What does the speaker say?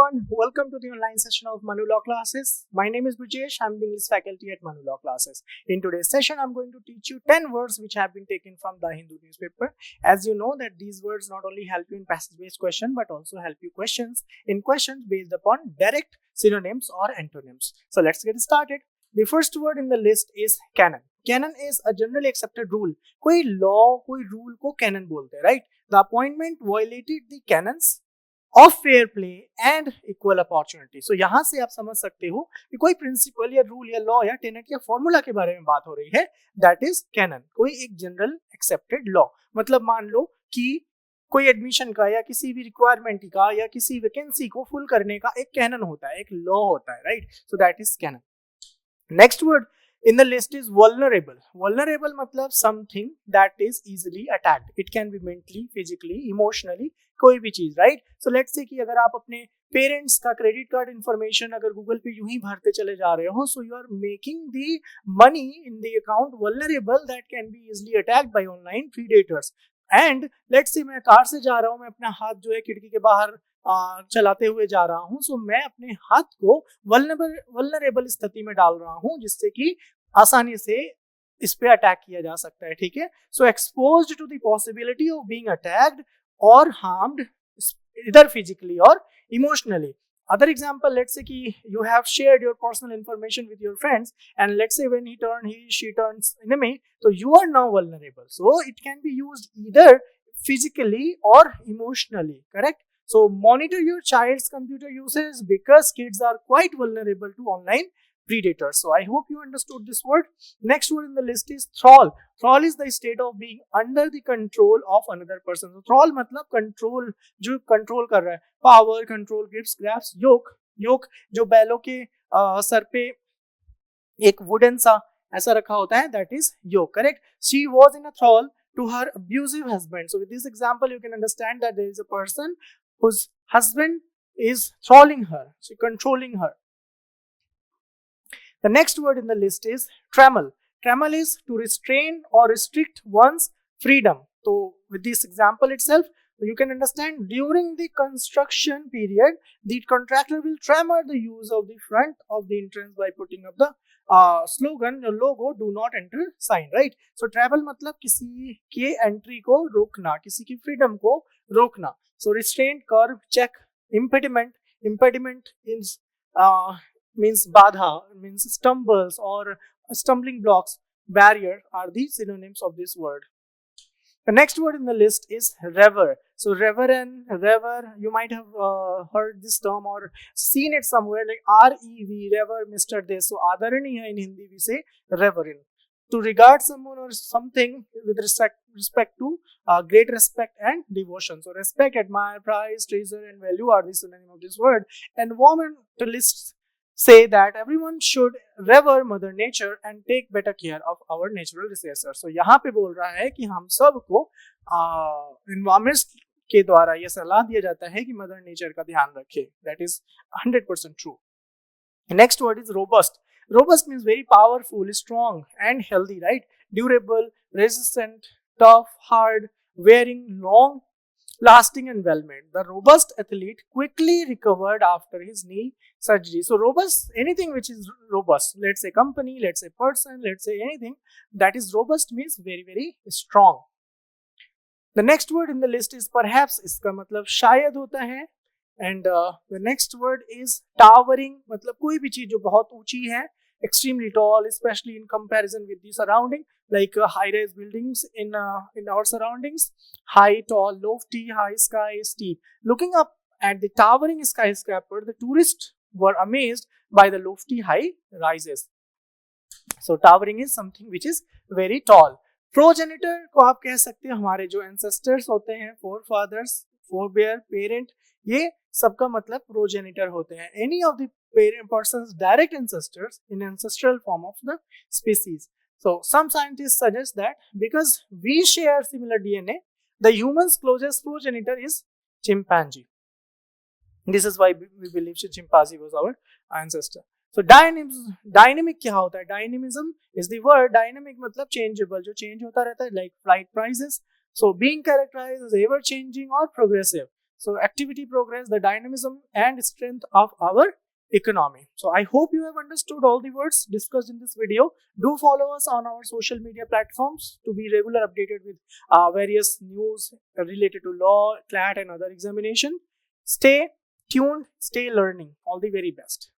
everyone, welcome to the online session of Manu Law classes. My name is Brijesh, I'm the English faculty at Manu Law classes. In today's session, I'm going to teach you 10 words which have been taken from the Hindu newspaper. As you know that these words not only help you in passage-based question but also help you in questions based upon direct synonyms or antonyms. So let's get started. The first word in the list is canon. Canon is a generally accepted rule. कोई law, कोई rule को canon बोलते हैं, right? The appointment violated the canons of fair play and equal opportunity. So यहां से आप समझ सकते हो कि कोई प्रिंसिपल या रूल या लॉ या टेनेट या फॉर्मूला के बारे में बात हो रही है. दैट इज कैनन, कोई एक जनरल एक्सेप्टेड लॉ. मतलब मान लो कि कोई एडमिशन का या किसी भी रिक्वायरमेंट का या किसी वैकेंसी को फुल करने का एक कैनन होता है, एक लॉ होता है, right? So that is canon. Next word in the list is vulnerable. Vulnerable मतलब something that is easily attacked. It can be mentally, physically, emotionally, कोई भी चीज, right? So let's say कि अगर आप अपने पेरेंट्स का क्रेडिट कार्ड इंफॉर्मेशन अगर गूगल पे यूं ही भरते चले जा रहे हो, so you are making the money in the account vulnerable that can be easily attacked by online predators. And let's say मैं कार से जा रहा हूँ, मैं अपना हाथ जो है खिड़की के बाहर चलाते हुए जा रहा हूं, सो मैं अपने हाथ को वल्नरेबल स्थिति में डाल रहा हूं जिससे कि आसानी से इस पे अटैक किया जा सकता है, ठीक है? So exposed to the possibility of being attacked और हार्म्ड इधर फिजिकली और emotionally. Other example, let's say कि you have shared your personal information with your friends and let's say when she turns enemy, so you are now vulnerable. So it can be used either physically or emotionally, correct? So monitor your child's computer usage because kids are quite vulnerable to online predators. So I hope you understood this word. Next word in the list is thrall. Thrall is the state of being under the control of another person. So thrall मतलब control, जो control कर रहा है, power, control, grips, grasp, yoke जो बैलों के sir पे एक wooden सा ऐसा रखा होता है, that is yoke, correct? She was in a thrall to her abusive husband. So with this example you can understand that there is a person whose husband is thralling her, so controlling her. The next word in the list is trammel. Trammel is to restrain or restrict one's freedom. So with this example itself, you can understand during the construction period, the contractor will trammer the use of the front of the entrance by putting up the slogan, logo, do not enter sign, right? So trammel मतलब किसी के entry को रोकना, किसी की freedom को रोकना. So restraint, curb, check, impediment is means badha, means stumbles or stumbling blocks, barrier are the synonyms of this word. The next word in the list is rever. So reverend, you might have heard this term or seen it somewhere, like R-E-V, rever, Mr. This. So आदरणीय in Hindi we say reverend. To regard someone or something with respect to great respect and devotion. So respect, admire, prize, treasure and value are the synonym of this word. Environmentalists say that everyone should revere mother nature and take better care of our natural resources. So यहाँ पे बोल रहा है कि हम सबको environment के द्वारा ये सलाह दिया जाता है कि मदर नेचर का ध्यान रखें. That is 100% true. Next word is robust. Robust means very powerful, strong and healthy, right? Durable, resistant, tough, hard, wearing, long lasting and well made. The robust athlete quickly recovered after his knee surgery. So robust, anything which is robust, let's say company, let's say person, let's say anything that is robust means very very strong. The next word in the list is perhaps. इसका मतलब शायद होता है. And the next word is towering. मतलब कोई भी चीज जो बहुत ऊंची है, extremely tall, especially in comparison with the surrounding, like high-rise buildings in our surroundings, high, tall, lofty, high sky, steep. Looking up at the towering skyscraper, the tourists were amazed by the lofty high rises. So towering is something which is very tall. Progenitor को आप कह सकते हैं हमारे जो ancestors होते हैं, forefathers, forebear, parent, ये सबका मतलब progenitor होते हैं. Any of the person's direct ancestors in ancestral form of the species. So some scientists suggest that because we share similar DNA, the human's closest progenitor is chimpanzee. This is why we believe chimpanzee was our ancestor. So dynamic क्या होता है? Dynamism is the word. Dynamic मतलब changeable, जो change होता रहता है, like flight prices. So being characterized as ever changing or progressive. So activity, progress, the dynamism and strength of our economy. So I hope you have understood all the words discussed in this video. Do follow us on our social media platforms to be regular updated with various news related to law, CLAT and other examination. Stay tuned, stay learning. All the very best.